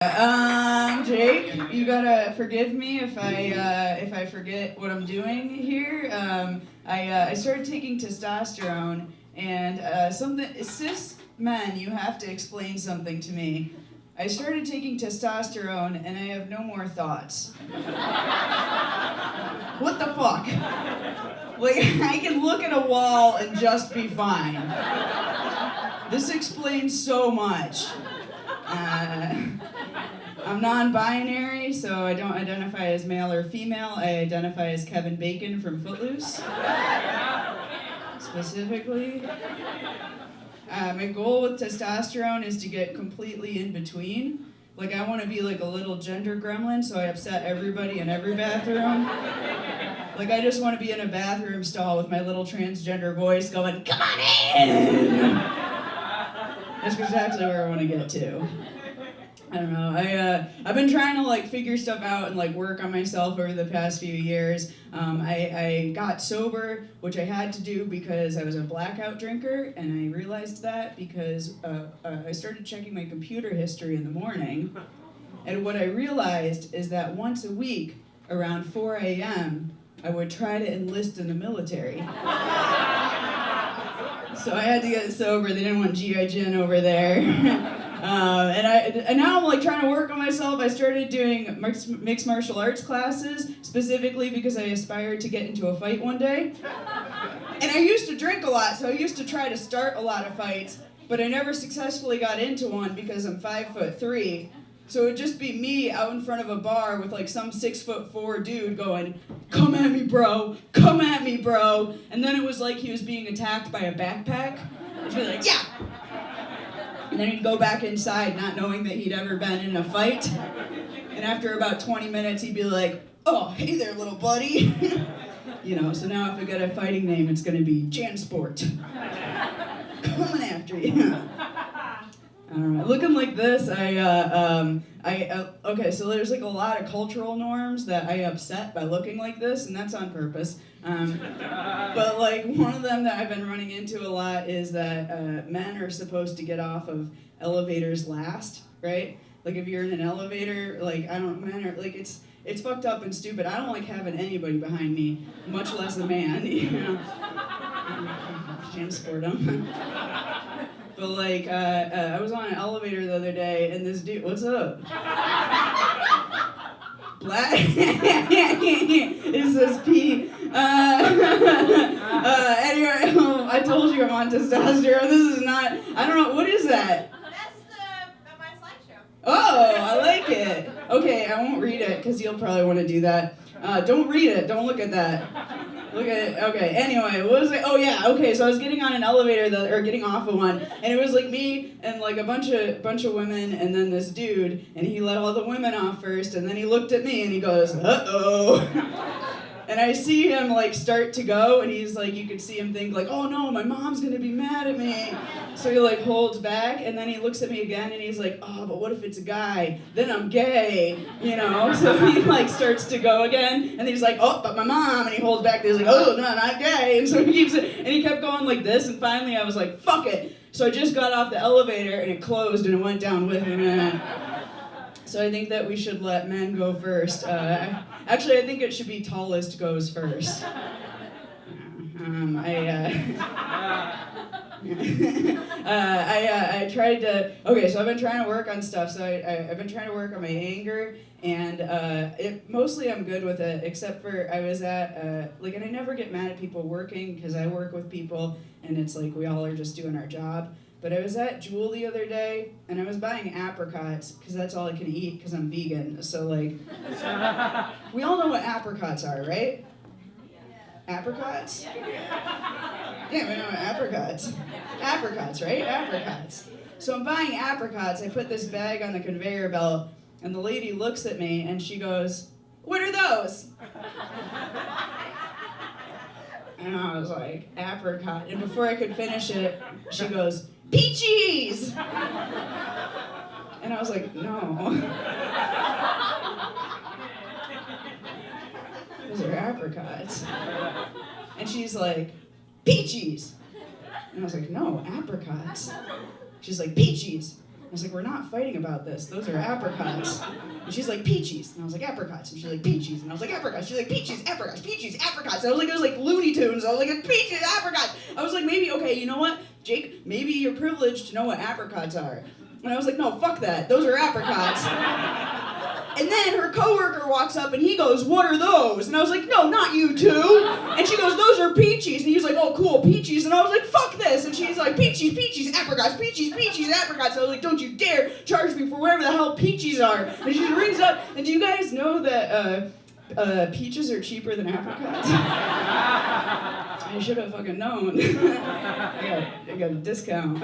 Jake, you gotta forgive me if I forget what I'm doing here. I started taking testosterone, and cis men, you have to explain something to me. I started taking testosterone, and I have no more thoughts. What the fuck? Like, I can look at a wall and just be fine. This explains so much. I'm non-binary, so I don't identify as male or female. I identify as Kevin Bacon from Footloose. Specifically. My goal with testosterone is to get completely in between. Like, I want to be like a little gender gremlin, so I upset everybody in every bathroom. Like, I just want to be in a bathroom stall with my little transgender voice going, "Come on in!" That's exactly where I want to get to. I don't know. I've been trying to like figure stuff out and like work on myself over the past few years. I got sober, which I had to do because I was a blackout drinker, and I realized that because I started checking my computer history in the morning, and what I realized is that once a week around 4 a.m. I would try to enlist in the military. So I had to get sober. They didn't want G.I. Jin over there. And now I'm like trying to work on myself. I started doing mixed martial arts classes specifically because I aspired to get into a fight one day. And I used to drink a lot, so I used to try to start a lot of fights, but I never successfully got into one because I'm 5'3". So it would just be me out in front of a bar with like some 6'4" dude going, "Come at me, bro! Come at me, bro!" And then it was like he was being attacked by a backpack. I'd be like, "Yeah!" And then he'd go back inside not knowing that he'd ever been in a fight. And after about 20 minutes, he'd be like, "Oh, hey there, little buddy." You know, so now if I get a fighting name, it's gonna be Jansport. Coming after you. I don't know. Looking like this, okay, so there's like a lot of cultural norms that I upset by looking like this, and that's on purpose. But like one of them that I've been running into a lot is that men are supposed to get off of elevators last, right? Like if you're in an elevator, like men are like it's fucked up and stupid. I don't like having anybody behind me, much less a man. You know, transport them. But like, I was on an elevator the other day, and this dude, what's up? Black? It says P. Anyway, I told you I'm on testosterone. This is not, I don't know, what is that? That's my slideshow. Oh, I like it. Okay, I won't read it, because you'll probably want to do that. Don't read it, don't look at that. Look at it. Okay. Anyway, what was it? Oh yeah. Okay. So I was getting on an elevator, or getting off of one, and it was like me and like a bunch of women, and then this dude, and he let all the women off first, and then he looked at me and he goes, "Uh-oh." And I see him like start to go, and he's like, you could see him think like, "Oh no, my mom's gonna be mad at me." So he like holds back, and then he looks at me again, and he's like, "Oh, but what if it's a guy? Then I'm gay, you know?" So he like starts to go again, and he's like, "Oh, but my mom," and he holds back, and he's like, "Oh, no, not gay." And so he keeps it, and he kept going like this, and finally I was like, "Fuck it." So I just got off the elevator, and it closed, and it went down with him. So I think that we should let men go first. Actually, I think it should be tallest goes first. I tried to, okay, so I've been trying to work on stuff. So I've been trying to work on my anger, and mostly I'm good with it, except for I was at, and I never get mad at people working because I work with people, and it's like we all are just doing our job. But I was at Jewel the other day, and I was buying apricots, because that's all I can eat, because I'm vegan. So, like, we all know what apricots are, right? Apricots? Yeah, we know what apricots. Apricots, right? Apricots. So I'm buying apricots. I put this bag on the conveyor belt, and the lady looks at me, and she goes, "What are those?" And I was like, "Apricot." And before I could finish it, she goes, "Peaches!" And I was like, "No. Those are apricots." And she's like, "Peaches!" And I was like, "No, apricots." She's like, "Peaches." I was like, we're not fighting about this. Those are apricots. And she's like, peaches. And I was like, apricots. And she's like, peaches. And I was like, apricots. She's like, peaches, apricots, peaches, apricots. And I was like, it was like Looney Tunes. I was like, peaches, apricots. I was like, maybe, okay, you know what, Jake, maybe you're privileged to know what apricots are. And I was like, no, fuck that. Those are apricots. And then her coworker walks up and he goes, what are those? And I was like, no, not you two. And she goes, those are peaches. And he's like, oh, cool, peaches. And I was like, fuck this. And she's like, peaches, peaches, apricots, peaches, peaches, apricots. I was like, don't you dare charge me for whatever the hell peaches are. And she rings up, and do you guys know that peaches are cheaper than apricots? I should have fucking known. I got a discount.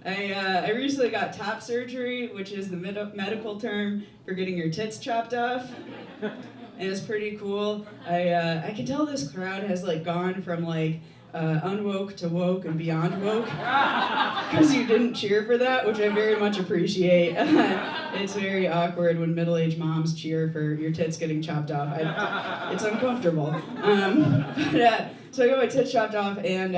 I recently got top surgery, which is the medical term for getting your tits chopped off, and it's pretty cool. I can tell this crowd has like gone from like unwoke to woke and beyond woke, because you didn't cheer for that, which I very much appreciate. It's very awkward when middle-aged moms cheer for your tits getting chopped off. It's uncomfortable. So I got my tits chopped off, and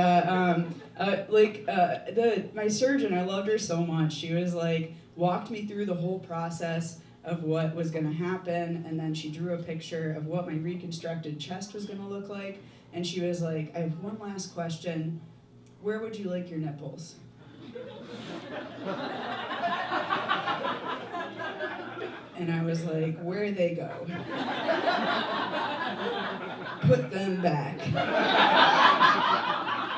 my surgeon, I loved her so much. She was like, walked me through the whole process of what was gonna happen, and then she drew a picture of what my reconstructed chest was gonna look like, and she was like, I have one last question. Where would you like your nipples? And I was like, where they go? Put them back.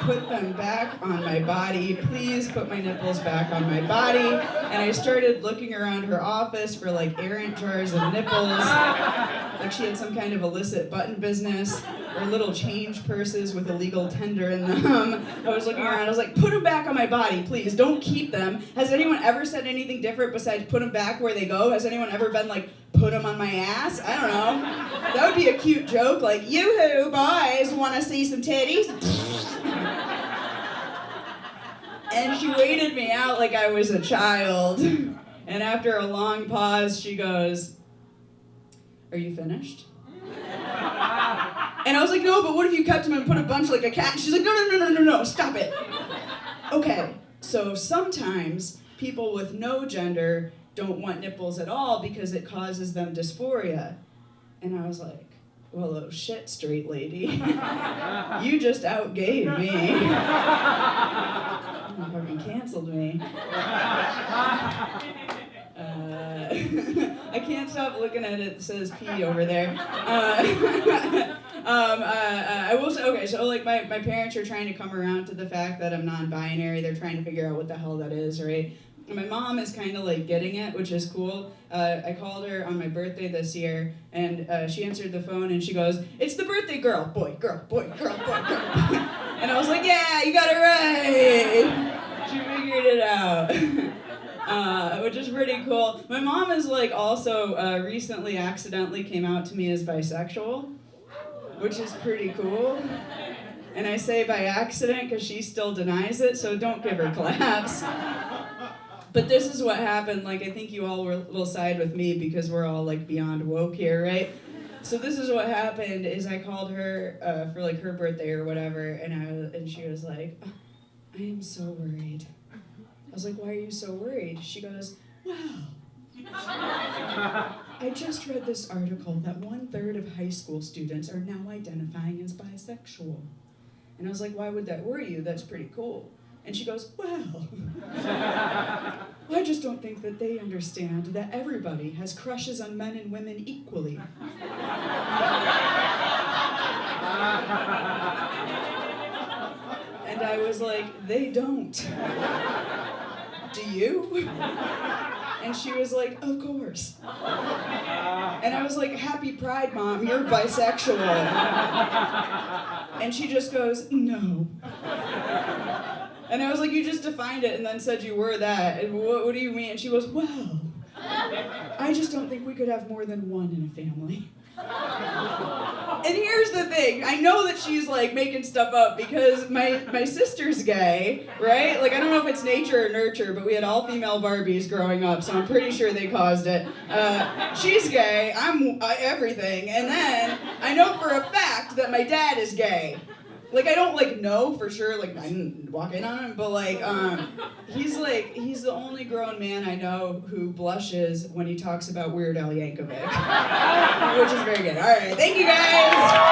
Put them back on my body. Please put my nipples back on my body. And I started looking around her office for like errant jars of nipples. Like she had some kind of illicit button business, or little change purses with illegal tender in them. I was looking around, I was like, put them back on my body, please, don't keep them. Has anyone ever said anything different besides put them back where they go? Has anyone ever been like, put them on my ass? I don't know. That would be a cute joke, like, yoo-hoo, boys, wanna see some titties? And she waited me out like I was a child. And after a long pause, she goes, are you finished? And I was like, no, but what if you kept them and put a bunch like a cat? And she's like, no, stop it. Okay, so sometimes people with no gender don't want nipples at all because it causes them dysphoria. And I was like, well, oh shit, straight lady. You just outgayed me. You fucking canceled me. I can't stop looking at it. It says P over there. I will say, okay, so like my parents are trying to come around to the fact that I'm non-binary. They're trying to figure out what the hell that is, right? And my mom is kind of like getting it, which is cool. I called her on my birthday this year, and she answered the phone, and she goes, it's the birthday girl. Boy, girl, boy, girl, boy, girl. And I was like, yeah, you got it right. She figured it out. Which is pretty cool. My mom is like also recently accidentally came out to me as bisexual, which is pretty cool. And I say by accident because she still denies it, so don't give her claps. But this is what happened. Like, I think you all will side with me because we're all like beyond woke here, right? So this is what happened is I called her for like her birthday or whatever, and she was like, oh, I am so worried. I was like, why are you so worried? She goes, well, I just read this article that 1/3 of high school students are now identifying as bisexual. And I was like, why would that worry you? That's pretty cool. And she goes, well, I just don't think that they understand that everybody has crushes on men and women equally. And I was like, they don't. Do you? And she was like, of course. And I was like, happy Pride, Mom, you're bisexual. And she just goes, no. And I was like, you just defined it and then said you were that. And what do you mean? And she goes, well, I just don't think we could have more than one in a family. And here's the thing, I know that she's like making stuff up because my sister's gay, right? Like, I don't know if it's nature or nurture, but we had all female Barbies growing up, so I'm pretty sure they caused it. She's gay, I'm everything, and then I know for a fact that my dad is gay. Like, I don't, like, know for sure, like, I didn't walk in on him, but, like, he's the only grown man I know who blushes when he talks about Weird Al Yankovic, which is very good. All right, thank you, guys!